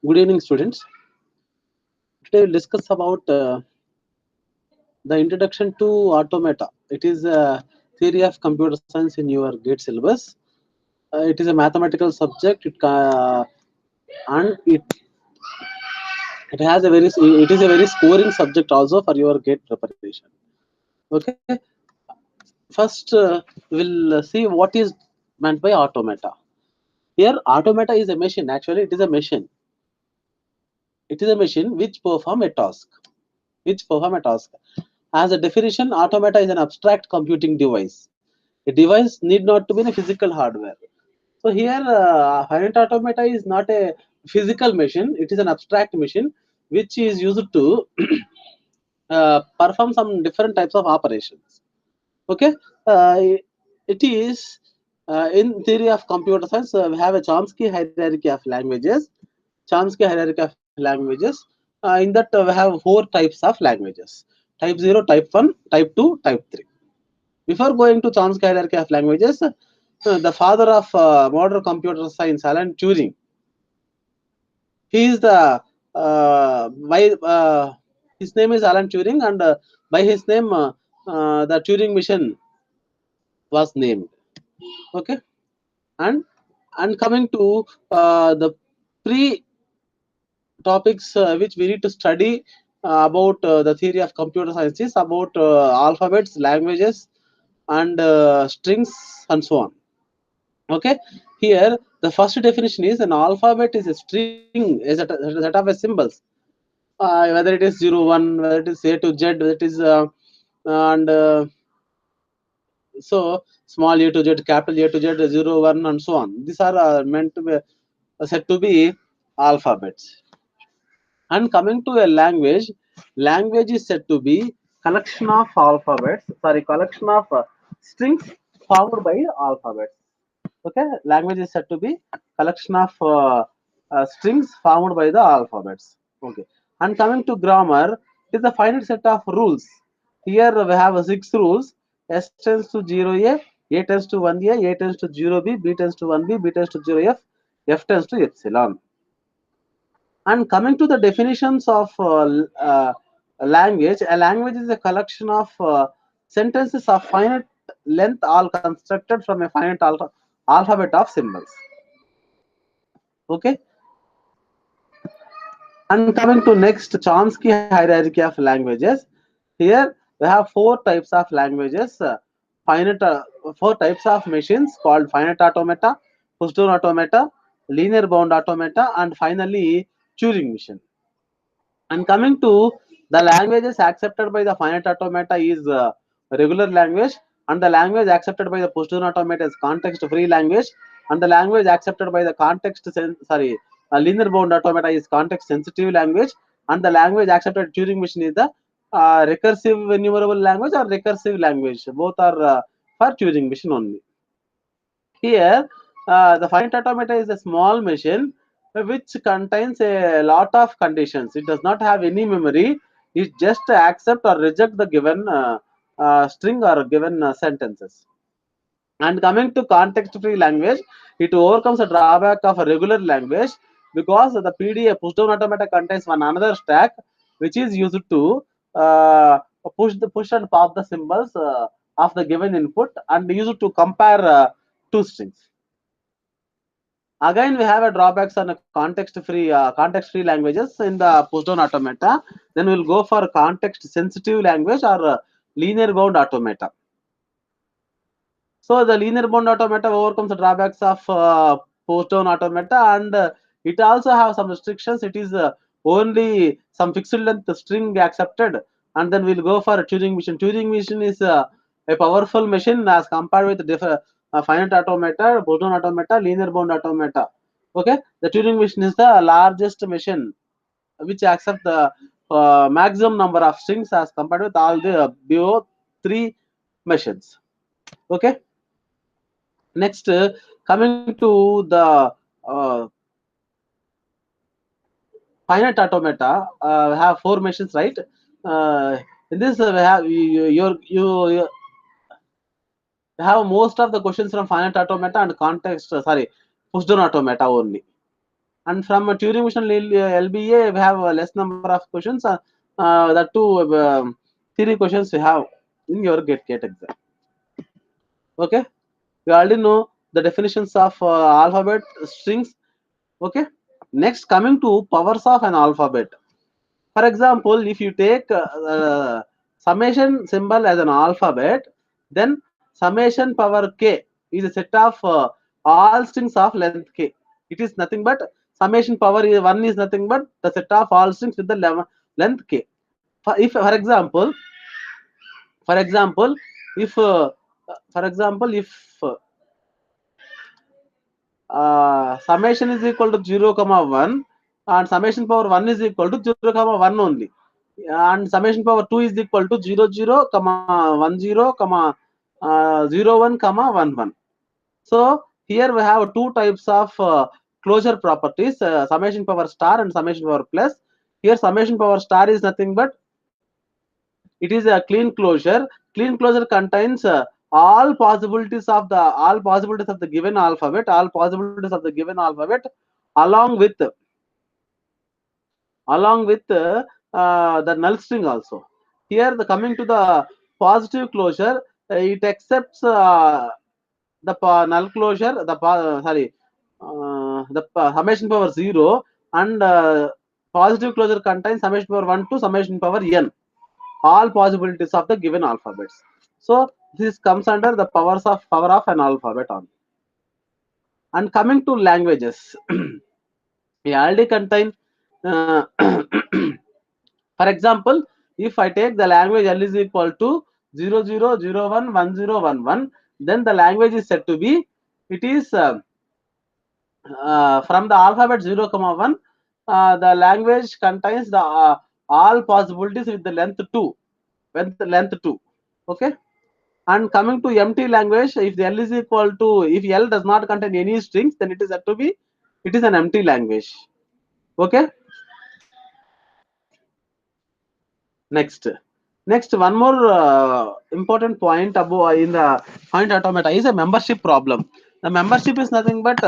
Good evening, students. Today we'll discuss about the introduction to automata. It is a theory of computer science in your GATE syllabus. It is a mathematical subject. And it is a very scoring subject also for your GATE preparation. Okay. First, we'll see what is meant by automata. Here, automata is a machine. Actually, it is a machine. It is a machine which perform a task. As a definition, automata is an abstract computing device. A device need not to be in a physical hardware. So here, finite automata is not a physical machine. It is an abstract machine which is used to perform some different types of operations. Okay, it is in theory of computer science. We have a Chomsky hierarchy of languages. In that we have four types of languages: type 0, type 1, type 2, type 3. Before going to Chomsky hierarchy of languages, the father of modern computer science, Alan Turing, he is the his name is Alan Turing, and by his name the Turing mission was named. Okay, and coming to the pre topics which we need to study about the theory of computer science is about alphabets, languages, and strings, and so on. Okay, here the first definition is an alphabet is a string, is a set of symbols, whether it is 0 1, whether it is A to Z, whether it is and so small a to z, capital A to Z, 0 1, and so on. These are meant to be said to be alphabets. And coming to a language, language is said to be collection of alphabets, collection of strings formed by alphabets. Okay, language is said to be collection of strings formed by the alphabets. Okay, and coming to grammar, it is a finite set of rules. Here we have 6 rules. S tends to 0a, A tends to 1a, A tends to 0b, B tends to 1b, B tends to 0f, F tends to epsilon. And coming to the definitions of language, a language is a collection of sentences of finite length, all constructed from a finite alphabet of symbols. Okay. And coming to next, Chomsky hierarchy of languages. Here we have four types of languages. Four types of machines called finite automata, push-down automata, linear bound automata, and finally Turing machine. And coming to the languages accepted by the finite automata is regular language, and the language accepted by the push-down automata is context-free language, and the language accepted by the linear bound automata is context-sensitive language, and the language accepted Turing machine is the recursive enumerable language or recursive language. Both are for Turing machine only. Here, the finite automata is a small machine which contains a lot of conditions. It does not have any memory. It just accept or reject the given string or given sentences. And coming to context-free language, it overcomes the drawback of a regular language because the PDA push-down automata contains one another stack which is used to push and pop the symbols of the given input and used to compare two strings. Again, we have a drawbacks on a context-free languages in the push-down automata. Then we'll go for context-sensitive language or linear bound automata. So the linear bound automata overcomes the drawbacks of push-down automata, and it also have some restrictions. It is only some fixed length string accepted, and then we'll go for a Turing machine. Turing machine is a powerful machine as compared with the finite automata, push-down automata, linear bound automata. Okay, the Turing machine is the largest machine which accept the maximum number of strings as compared with all the below 3 machines. Okay. Next, coming to the finite automata, we have 4 machines, right? In this, we have We have most of the questions from finite automata and context, push down automata only. And from Turing Machine LBA, we have a less number of questions. That two theory questions we have in your GATE exam. Okay, we already know the definitions of alphabet strings. Okay, next coming to powers of an alphabet. For example, if you take summation symbol as an alphabet, then summation power k is a set of all strings of length k. It is nothing but summation power 1 is nothing but the set of all strings with the length k. For example, if summation is equal to 0, 1 and summation power 1 is equal to 0, 1 only, and summation power 2 is equal to 0, 0, 1, 0, 0, 1, 1, 1. So here we have two types of closure properties, summation power star and summation power plus. Here summation power star is nothing but it is a clean closure. Clean closure contains all possibilities of the given alphabet, along with the null string also. Here the coming to the positive closure, it accepts the null closure, the summation power 0, and positive closure contains summation power 1 to summation power n, all possibilities of the given alphabets. So this comes under the power of an alphabet on. And coming to languages, we already contain for example, if I take the language L is equal to 0, 0, 0, 1, 1, 0, 1, 1, then the language is said to be, it is from the alphabet 0, 1, the language contains the all possibilities with the length 2, okay. And coming to empty language, if the L is equal to, if L does not contain any strings, then it is said to be, it is an empty language, okay. Next one more important point about in the point automata is a membership problem. The membership is nothing but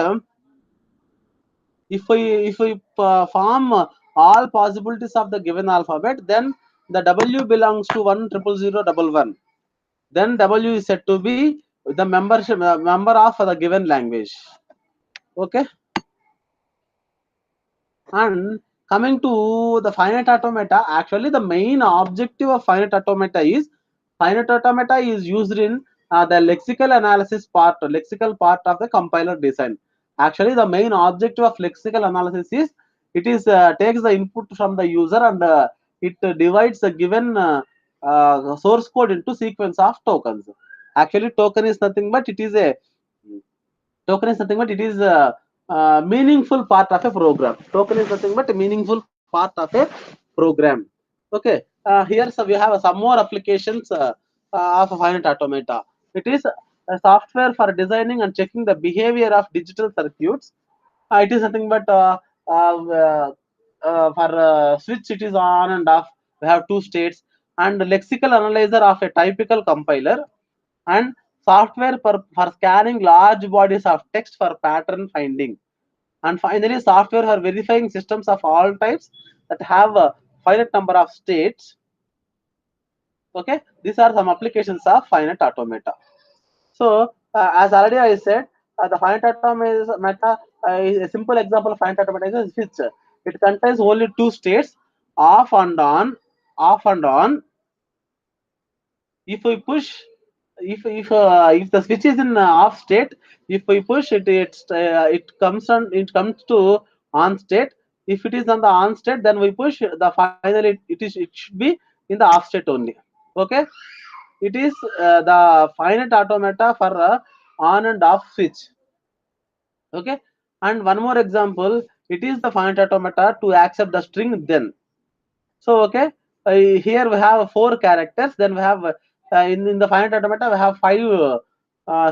if we form all possibilities of the given alphabet, then the W belongs to 1000111. Then W is said to be the member of the given language. Okay. And coming to the finite automata, actually the main objective of finite automata is used in the lexical part of the compiler design. Actually, the main objective of lexical analysis is it is takes the input from the user and it divides the given source code into sequence of tokens. Actually, it is a meaningful part of a program. Token is nothing but a meaningful part of a program. Okay. Here so we have some more applications of a finite automata. It is a software for designing and checking the behavior of digital circuits. It is nothing but for switch it is on and off. We have two states, and lexical analyzer of a typical compiler, and software for scanning large bodies of text for pattern finding, and finally software for verifying systems of all types that have a finite number of states. Okay, these are some applications of finite automata. So as already I said, the finite automata is a simple example of finite automata is switch. It contains only two states, off and on, off and on. If we push, if the switch is in off state, if we push it, it comes to on state. If it is on the on state, then we push the finally it should be in the off state only. Okay, it is the finite automata for on and off switch. Okay, and one more example, it is the finite automata to accept the string then. So okay, here we have four characters. Then we have in the finite automata we have five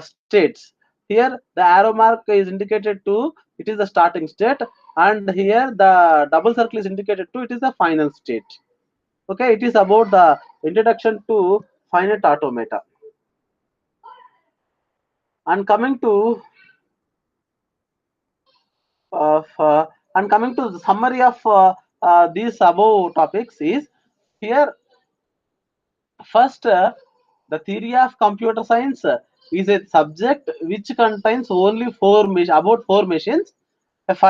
states. Here the arrow mark is indicated to it is the starting state, and here the double circle is indicated to it is the final state. Okay, it is about the introduction to finite automata. And coming to the summary of these above topics is here. First, the theory of computer science is a subject which contains only about four machines. If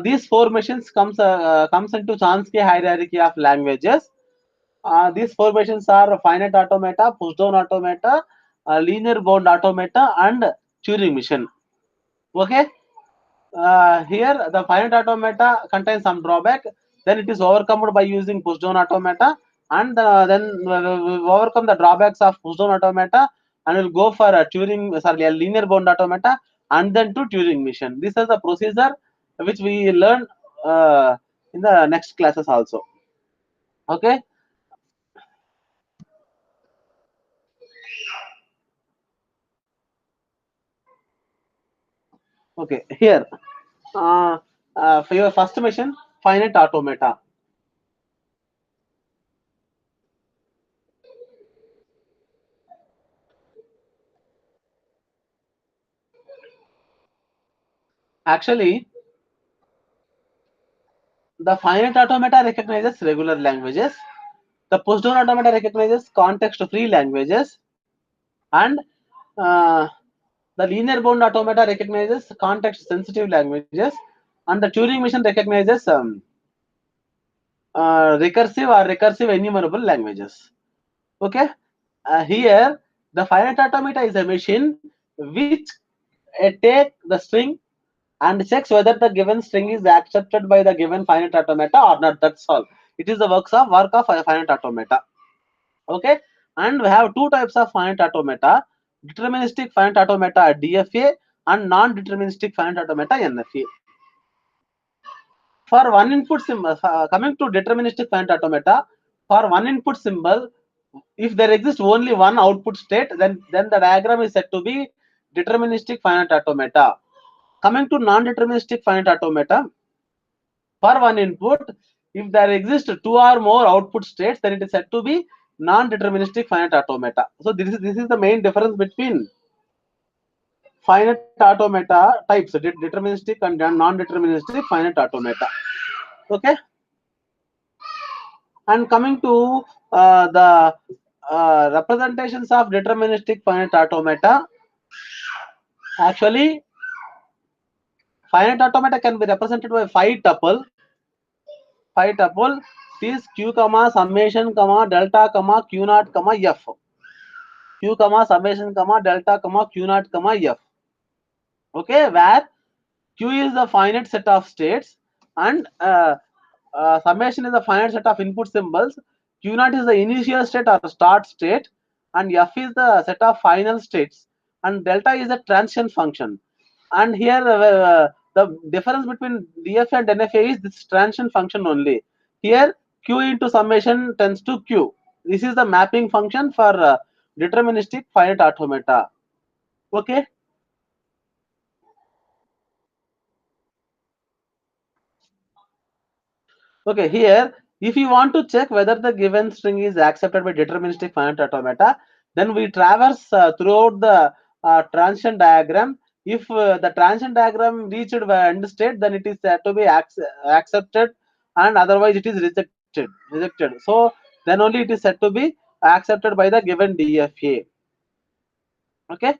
these four machines comes into Chomsky hierarchy of languages. These four machines are finite automata, pushdown automata, linear bound automata, and Turing machine. Okay. Here the finite automata contains some drawback. Then it is overcome by using pushdown automata, and then we overcome the drawbacks of pushdown automata, and we'll go for a linear bound automata, and then to Turing machine. This is the procedure which we learn in the next classes also. Okay. Okay. Here, for your first mission, finite automata. Actually, the finite automata recognizes regular languages. The pushdown automata recognizes context-free languages, and uh, the linear bound automata recognizes context-sensitive languages, and the Turing machine recognizes recursive enumerable languages. Okay, here the finite automata is a machine which take the string and checks whether the given string is accepted by the given finite automata or not. That's all. It is the work of a finite automata. Okay, and we have two types of finite automata: deterministic finite automata DFA and non-deterministic finite automata NFA. For one input symbol, coming to deterministic finite automata, for one input symbol, if there exists only one output state, then the diagram is said to be deterministic finite automata. Coming to non-deterministic finite automata, for one input, if there exist two or more output states, then it is said to be non-deterministic finite automata. So this is the main difference between finite automata types, deterministic and non-deterministic finite automata. Okay, and coming to the representations of deterministic finite automata, actually finite automata can be represented by five tuple is q comma summation comma delta comma q naught comma f. Q comma summation comma delta comma q naught comma f. Okay, where q is the finite set of states, and summation is the finite set of input symbols. Q naught is the initial state or start state, and f is the set of final states, and delta is a transition function. And here the difference between DFA and NFA is this transition function only. Here q into summation tends to q. This is the mapping function for deterministic finite automata. Okay. Okay, here if you want to check whether the given string is accepted by deterministic finite automata, then we traverse throughout the transition diagram. If the transition diagram reached the end state, then it is said to be accepted, and otherwise it is rejected. So then only it is said to be accepted by the given DFA. Okay.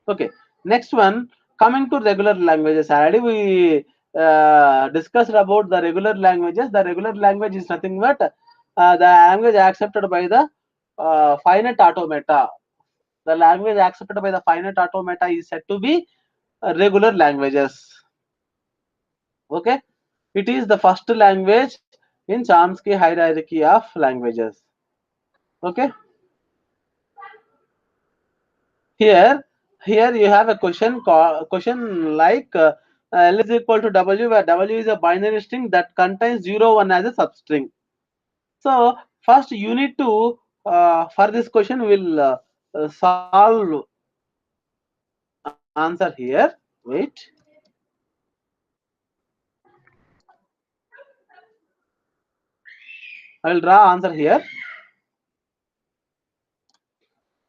Okay, next one, coming to regular languages. Already we discussed about the regular languages. The regular language is nothing but the language accepted by the finite automata. The language accepted by the finite automata is said to be regular languages. Okay, it is the first language in Chomsky hierarchy of languages. Okay, here you have a question like L is equal to W, where W is a binary string that contains 0 1 as a substring. So first you need to for this question we'll solve answer here. Wait, I will draw answer here.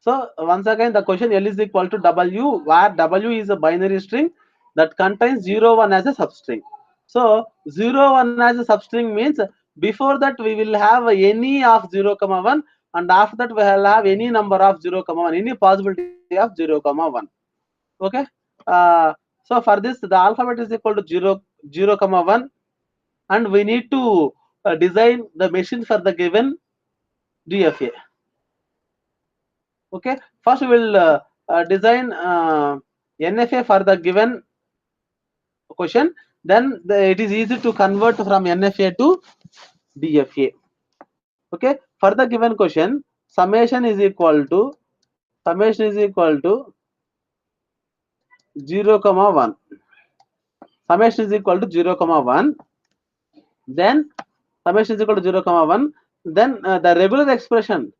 So once again, the question L is equal to W, where W is a binary string that contains 0, 1 as a substring. So 0, 1 as a substring means before that we will have any of 0, 1, and after that we will have any number of 0, 1, any possibility of 0, 1. Okay. So for this, the alphabet is equal to 0, 0, 1, and we need to design the machine for the given DFA. Okay, first we will design NFA for the given question. Then it is easy to convert from NFA to DFA. Okay, for the given question, summation is equal to 0, 1. Summation is equal to 0, 1. Then summation is equal to 0, 1. Then the regular expression,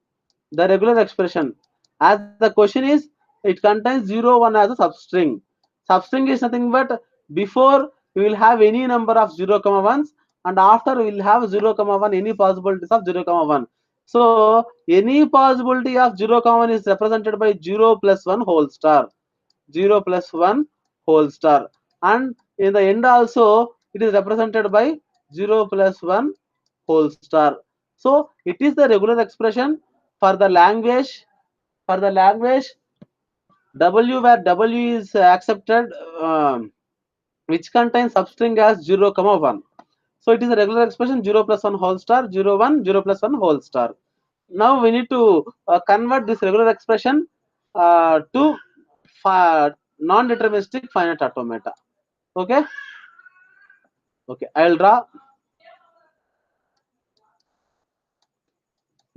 as the question is, it contains 0, 1 as a substring. Substring is nothing but before we will have any number of 0, 1s, and after we will have 0, 1 any possibilities of 0, 1. So any possibility of 0, 1 is represented by 0 plus 1 whole star, 0 plus 1 whole star, and in the end also it is represented by 0 plus 1 whole star. So it is the regular expression for the language, W, where W is accepted, which contains substring as 0, 1. So it is a regular expression 0 plus 1 whole star, 0, 1, 0 plus 1 whole star. Now we need to convert this regular expression to non-deterministic finite automata. Okay. Okay, I'll draw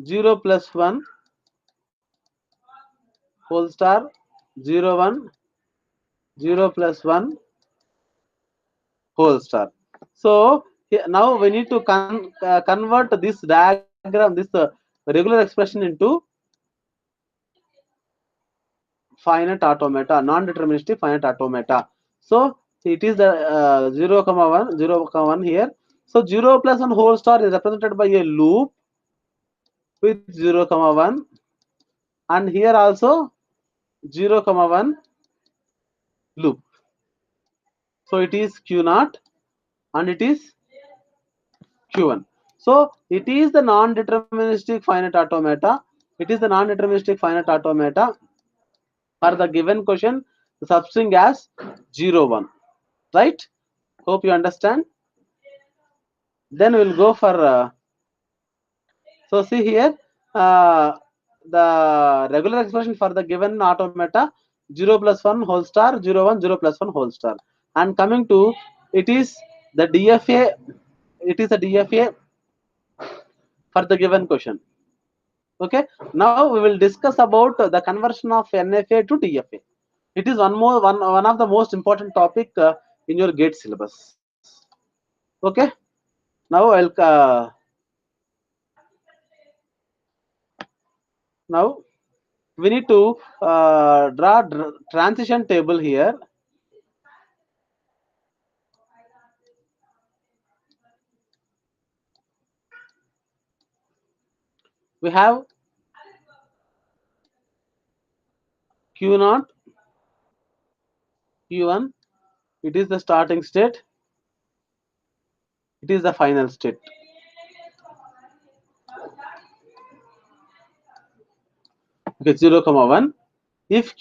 0 plus 1 whole star, 0, 1, 0 plus 1 whole star. So now we need to convert this diagram, this regular expression into finite automata, non-deterministic finite automata. So it is the 0, 1, 0, 1 here. So 0 plus 1 whole star is represented by a loop with 0, 1, and here also 0, 1 loop. So it is Q0 and it is Q1. So it is the non-deterministic finite automata. It is the non-deterministic finite automata for the given question, the substring as 0, 1. Right? Hope you understand. Then we'll go for so see here, the regular expression for the given automata 0 plus 1 whole star, 0, 1, 0 plus 1 whole star. And coming to it is the DFA, it is a DFA for the given question. Okay, now we will discuss about the conversion of NFA to DFA. It is one of the most important topic in your GATE syllabus. Okay, now now we need to draw transition table here. We have Q0, Q1, it is the starting state, it is the final state. Okay, 0, 1. If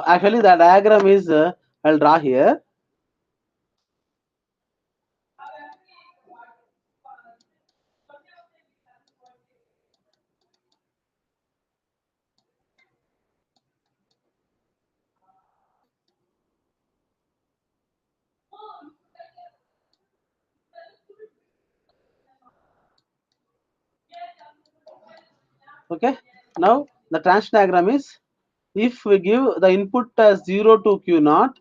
actually the diagram is I'll draw here. Okay, now the transition diagram is, if we give the input as 0 to Q0,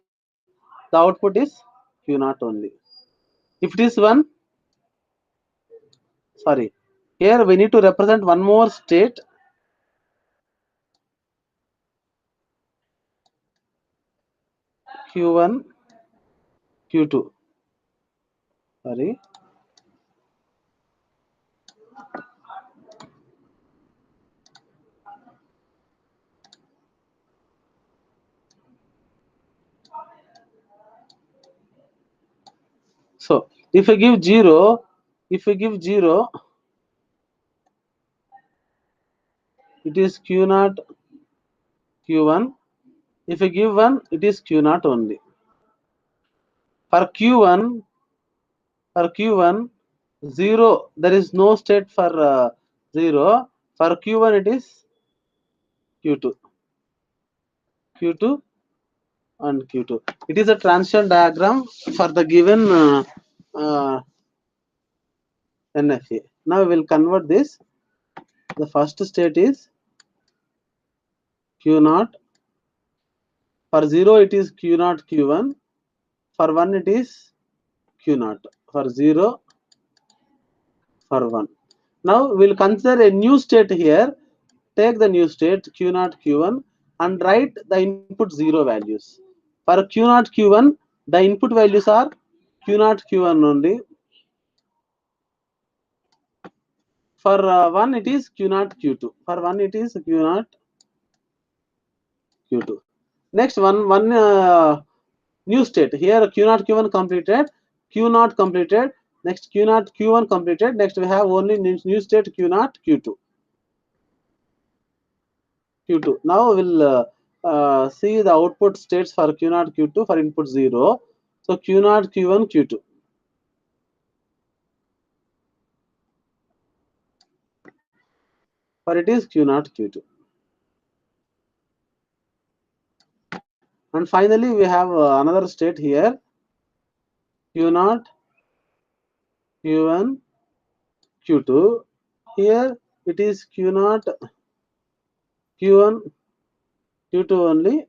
the output is Q0 only. If it is 1, sorry, here we need to represent one more state. Q1, Q2, sorry. If I give 0, if I give 0, it is Q0, Q1. If I give 1, it is Q0 only. For Q1, 0, there is no state for 0. For Q1, it is Q2. Q2 and Q2. It is a transition diagram for the given NFA. Now we will convert this. The first state is Q0. For 0, it is Q0, Q1. For 1, it is Q0. For 0, for 1. Now we will consider a new state here. Take the new state Q0, Q1 and write the input 0 values. For Q0, Q1, the input values are Q0, Q1 only. For 1, it is Q0, Q2. For 1, it is Q0, Q2. Next one new state. Here Q0, Q1 completed, Q0 completed. Next Q0, Q1 completed. Next we have only new state Q0, Q2. Q2. Now we'll see the output states for Q0, Q2 for input 0. So Q0, Q1, Q2. For it is Q0, Q2. And finally we have another state here Q0, Q1, Q2. Here it is Q0, Q1, Q2 only.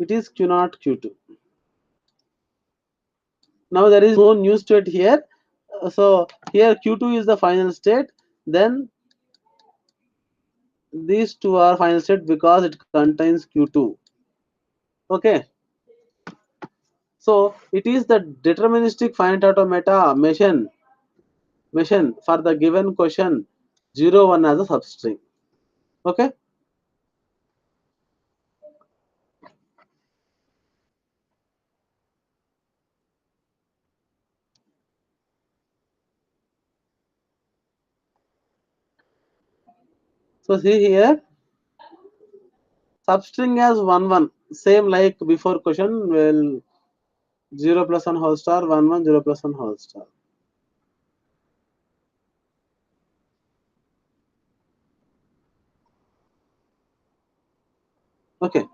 It is Q0, Q2. Now there is no new state here. So here Q2 is the final state. Then these two are final state because it contains Q2. Okay. So it is the deterministic finite automata machine for the given question 0, 1 as a substring. Okay. So see here substring as 1, 1, same like before question. Well, 0 plus 1 whole star 1, 1, 0 plus 1 whole star. Okay.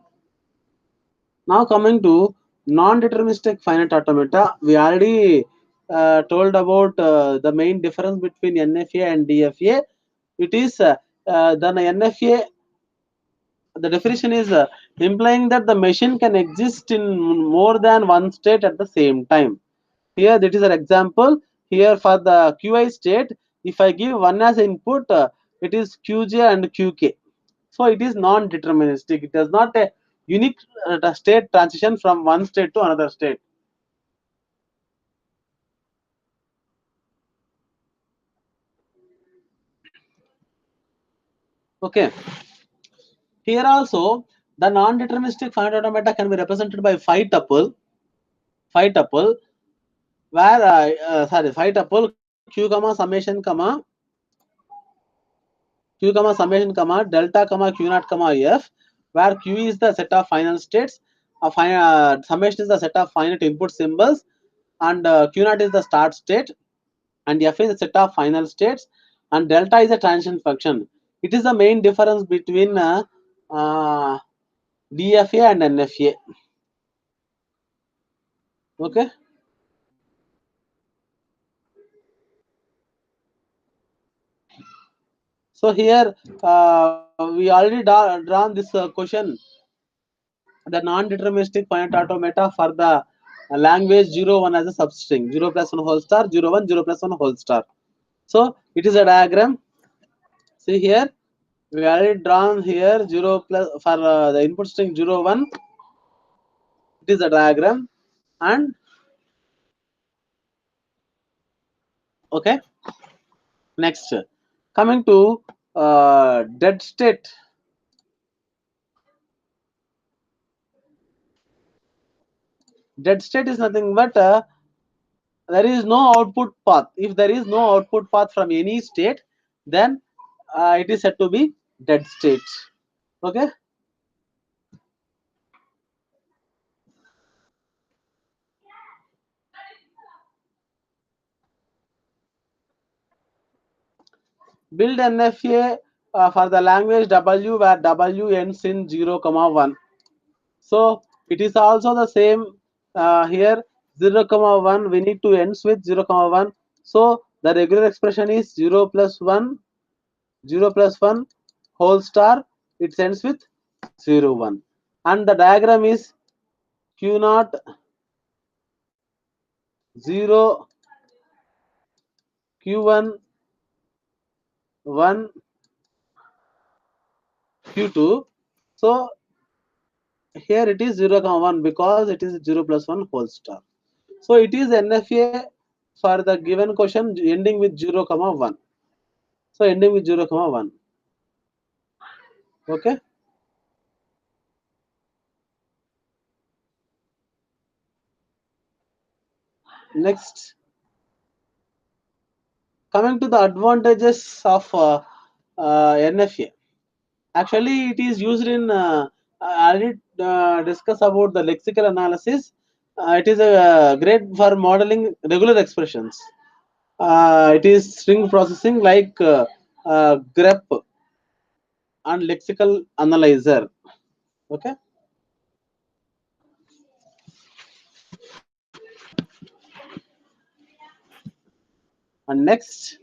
Now coming to non-deterministic finite automata, we already told about the main difference between NFA and DFA. It is the NFA. The definition is implying that the machine can exist in more than one state at the same time. Here, that is an example. Here for the QI state, if I give 1 as input, it is QJ and QK. So it is non-deterministic. It is not a unique state transition from one state to another state. Okay. Here also, the non-deterministic finite automata can be represented by phi tuple, where phi tuple q comma summation comma delta comma q naught comma f, where q is the set of final states, summation is the set of finite input symbols, and q naught is the start state, and f is the set of final states, and delta is a transition function. It is the main difference between DFA and NFA. Okay. So here we already drawn this question, the non-deterministic finite automata for the language 0, 1 as a substring, 0 plus 1 whole star, 0, 1, 0 plus 1 whole star. So it is a diagram. See here, we already drawn here 0 plus for the input string 0, 1. It is a diagram. And okay, next coming to dead state. Dead state is nothing but there is no output path. If there is no output path from any state, then it is said to be dead state. Okay. Build NFA for the language W where W ends in 0, 1. So it is also the same here 0, 1. We need to ends with 0, 1. So the regular expression is 0 plus 1, 0 plus 1 whole star. It ends with 0, 1. And the diagram is Q naught 0 Q1 1 Q2. So here it is 0, 1 because it is 0 plus 1 whole star. So it is NFA for the given question ending with 0, 1. So ending with 0, 1. Okay. Next, coming to the advantages of NFA. Actually, it is used in. I already discuss about the lexical analysis. It is great for modeling regular expressions. It is string processing like grep and lexical analyzer. Okay. And next,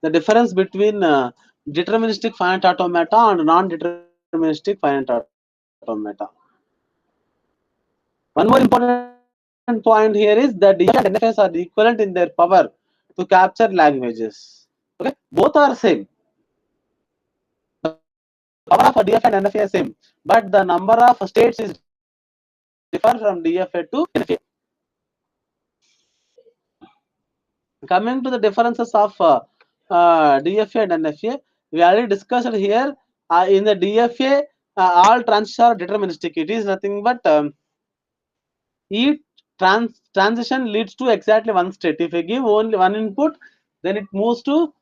the difference between deterministic finite automata and non-deterministic finite automata. One more important point here is that DF and NFS are equivalent in their power to capture languages. Okay, both are same. The power of DF and NFA is same, but the number of states is different from DFA to NFA. Coming to the differences of DFA and NFA, we already discussed here. In the DFA, all transitions are deterministic. It is nothing but each transition leads to exactly one state. If I give only one input, then it moves to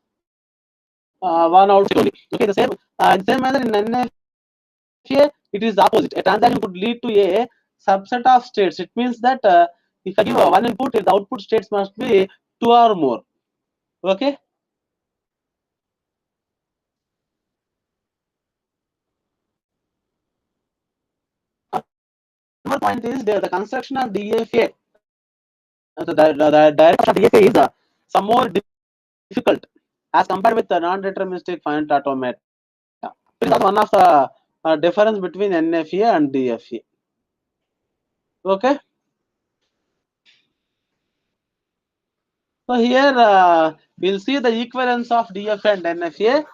one output only. Okay, in the same manner in NFA, it is opposite. A transaction could lead to a subset of states. It means that if I give one input, the output states must be two or more. Okay. Another point is the construction of DFA. The direction of DFA is some more difficult as compared with the non-deterministic finite automata. It is also one of the difference between NFA and DFA. Okay. So here we'll see the equivalence of DFA and NFA.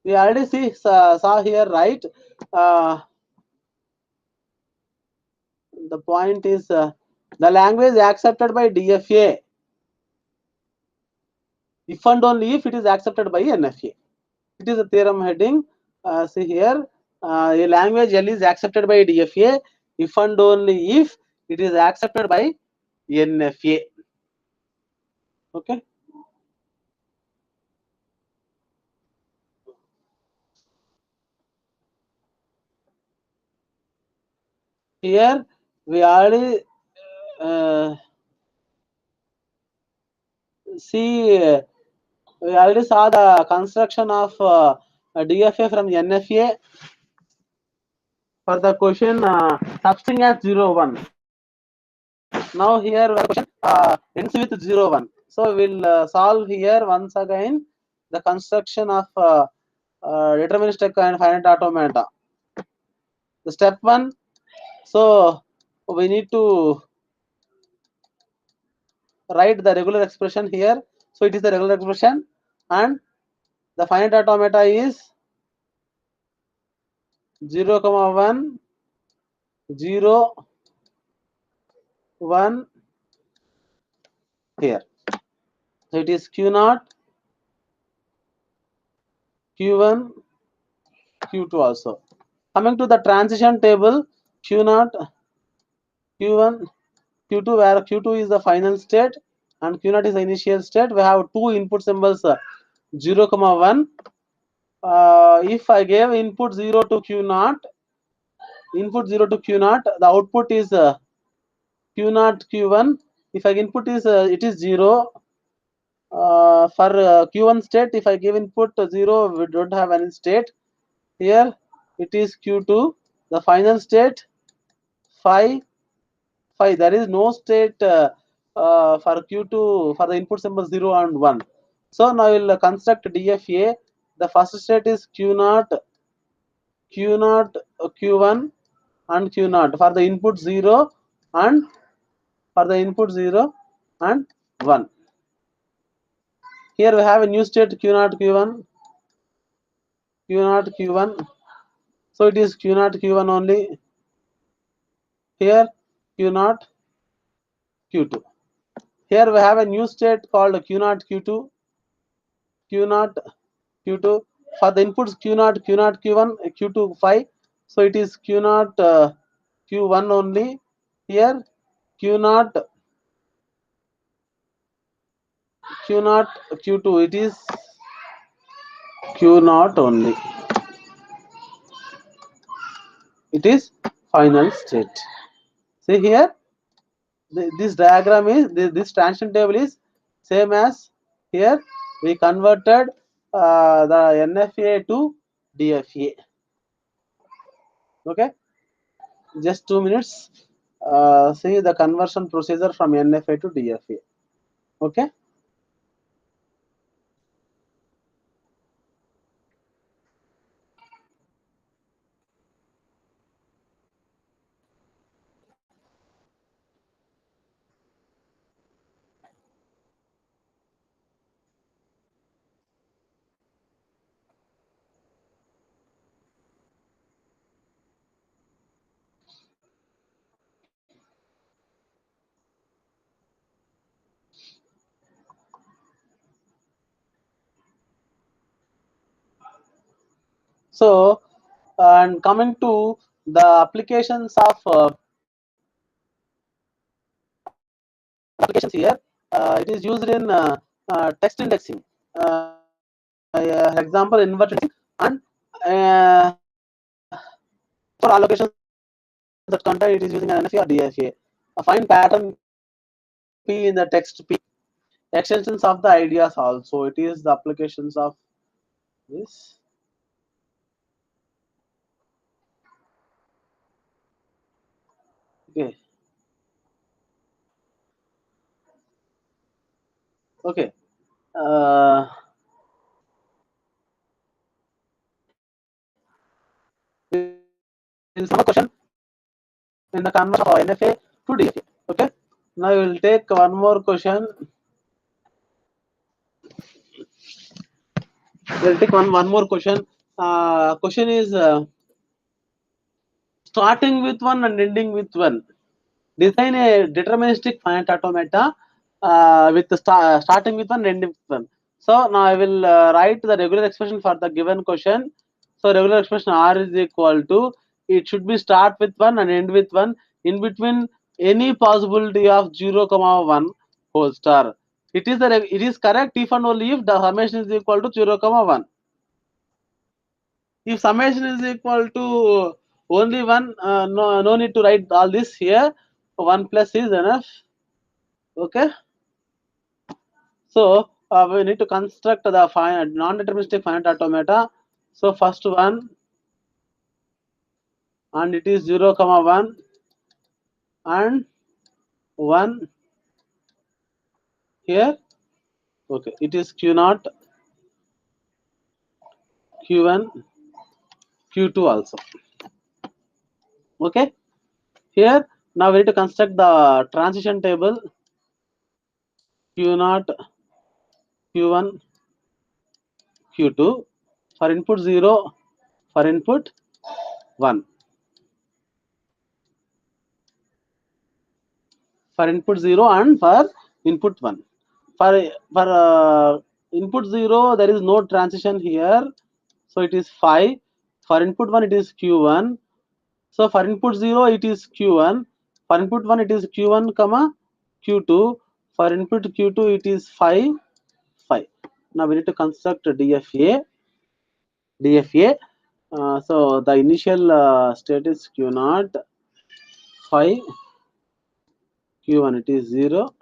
We already saw here, right? The point is the language accepted by DFA if and only if it is accepted by NFA. It is a theorem heading. See here, a language L is accepted by DFA if and only if it is accepted by NFA. Okay. Here we already see. We already saw the construction of DFA from NFA for the question substring as 0, 1. Now here the question ends with 0, 1. So we'll solve here once again the construction of deterministic and finite automata. The step 1. So we need to write the regular expression here. So it is the regular expression, and the finite automata is 0, 1, 0, 1 here. So it is Q0, Q1, Q2 also. Coming to the transition table, Q0, Q1, Q2, where Q2 is the final state and Q0 is the initial state. We have two input symbols 0, 1. If I gave input 0 to Q0, the output is Q0, Q1. If I input is it is 0. For Q1 state, if I give input 0, we don't have any state. Here it is Q2, the final state 5. There is no state for Q2 for the input symbol 0 and 1. So now we will construct DFA. The first state is Q0, Q1 and Q0 for the input 0 and 1. Here we have a new state Q0, Q1. So it is Q0, Q1 only. Here Q0, Q2. Here we have a new state called Q0, Q2. For the inputs Q0, Q1, Q2, 5. So it is Q0, Q1 only. Here Q0, Q2. It is Q0 only. It is final state. See here, this diagram is this transition table is same as here. We converted the NFA to DFA. Okay, just 2 minutes. See the conversion procedure from NFA to DFA. Okay. So, and coming to the applications of applications here, it is used in text indexing. Example, inverted and for allocations that content it is using an NFA or DFA. Find pattern P in the text P. Extensions of the ideas also. It is the applications of this. Okay. Okay. In some question in the conversion of NFA to DFA. Okay. Now we will take one more question. We'll take one more question. Question is starting with 1 and ending with 1. Design a deterministic finite automata with starting with 1 and ending with 1. So now I will write the regular expression for the given question. So regular expression R is equal to, it should be start with 1 and end with 1, in between any possibility of 0, 1 whole star. It is correct if and only if the summation is equal to 0, 1. If summation is equal to only 1, no need to write all this here. 1 plus is enough. Okay. So we need to construct the non-deterministic finite automata. So first one, and it is 0, 1 and 1 here. Okay, it is Q0, Q1, Q2 also. Okay. Here now we need to construct the transition table. Q0, Q1, Q2 for input 0, for input 1. For input 0 and for input 1. For input 0 there is no transition here, so it is 5. For input 1 it is q1. So for input 0 it is q1. For input 1 it is q1 comma q2. For input q2 it is 5 5. Now we need to construct DFA. So the initial state is q naught 5 q1 it is 0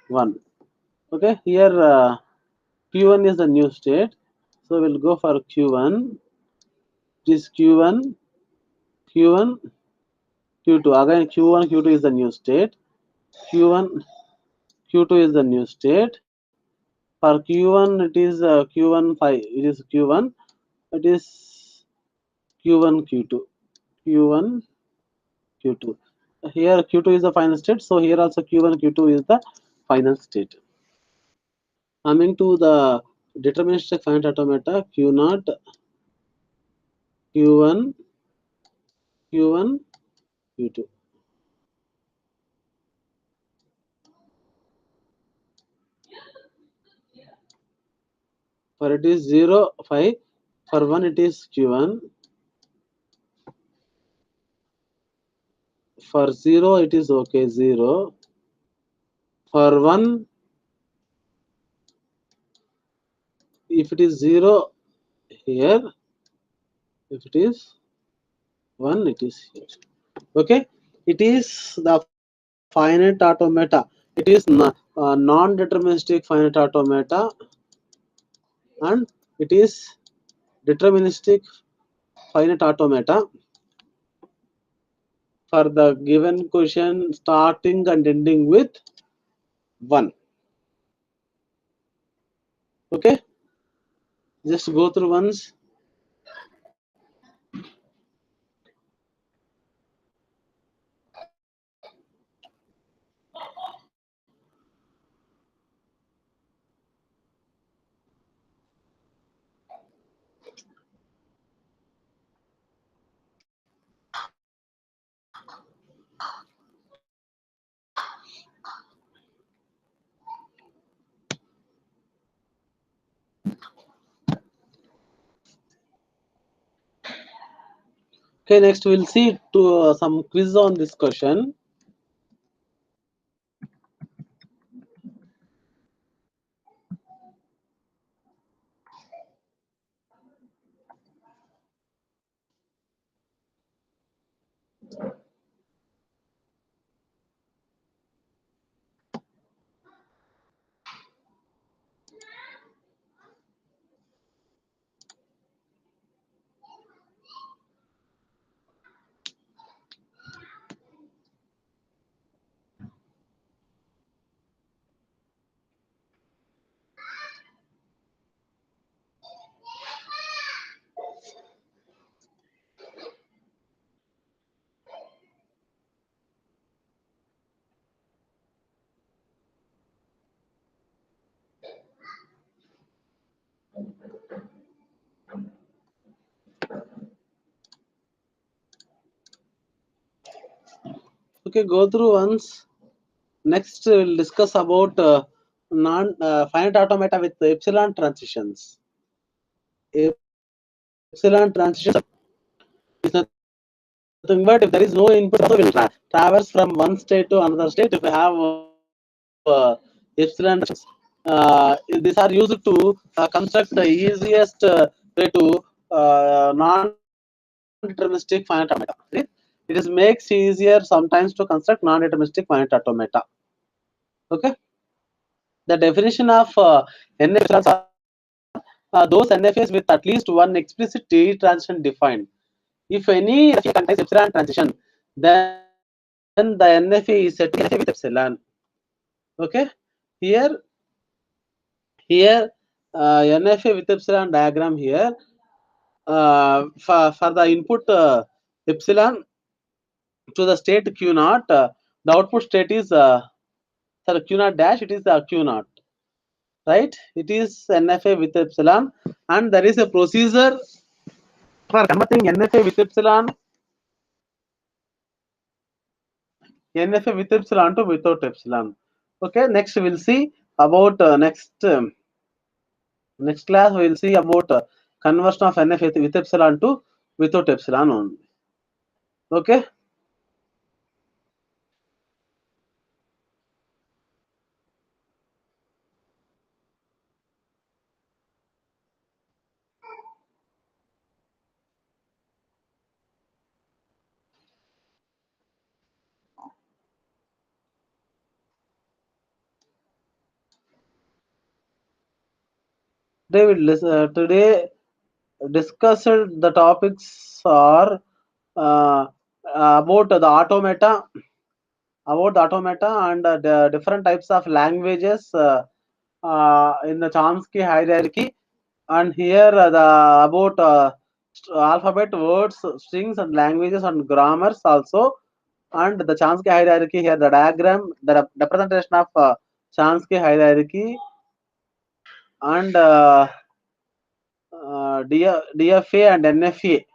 1. Okay, here q1 is the new state. So we'll go for q1. It is q1 q1 q2. Again q1 q2 is the new state. q1 q2 is the new state. For q1 it is q1 5. It is q1. It is q1 q2 q1 q2. Here q2 is the final state. So here also q1 q2 is the final state. Coming to the deterministic finite automata, q naught q1 q1 q2. For it is 0 5. For 1 it is q1. For 0 it is okay 0. For 1, if it is 0 here, if it is 1 it is here. Okay, it is the finite automata. It is non-deterministic finite automata, and it is deterministic finite automata for the given question starting and ending with 1. Okay, just go through once. Okay, next we'll see to some quiz on this question. Okay, go through once. Next, we'll discuss about finite automata with epsilon transitions. Epsilon transition is nothing but if there is no input, also will traverse from one state to another state. If we have epsilon transitions, these are used to construct the easiest way to non-deterministic finite automata. It is makes easier sometimes to construct non-deterministic finite automata. Okay, the definition of NFAs are those NFAs with at least one explicit T transition defined. If any NFA contains epsilon transition, then the NFA is set to NFA with epsilon. Okay, here NFA with epsilon diagram here. For the input epsilon to the state q naught, the output state is q naught dash. It is q naught, right? It is NFA with epsilon, and there is a procedure for converting NFA with epsilon to without epsilon. Okay, next we'll see about next class we'll see about conversion of NF with epsilon to without epsilon only. Okay. Today discussed the topics are uh, about the automata and the different types of languages in the Chomsky hierarchy, and here the about alphabet, words, strings, and languages and grammars also, and the Chomsky hierarchy here, the diagram, the representation of Chomsky hierarchy, and DFA and NFA,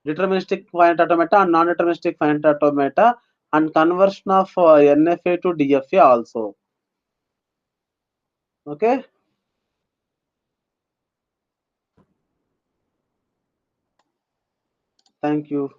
deterministic finite automata and non-deterministic finite automata, and conversion of NFA to DFA also. Okay. Thank you.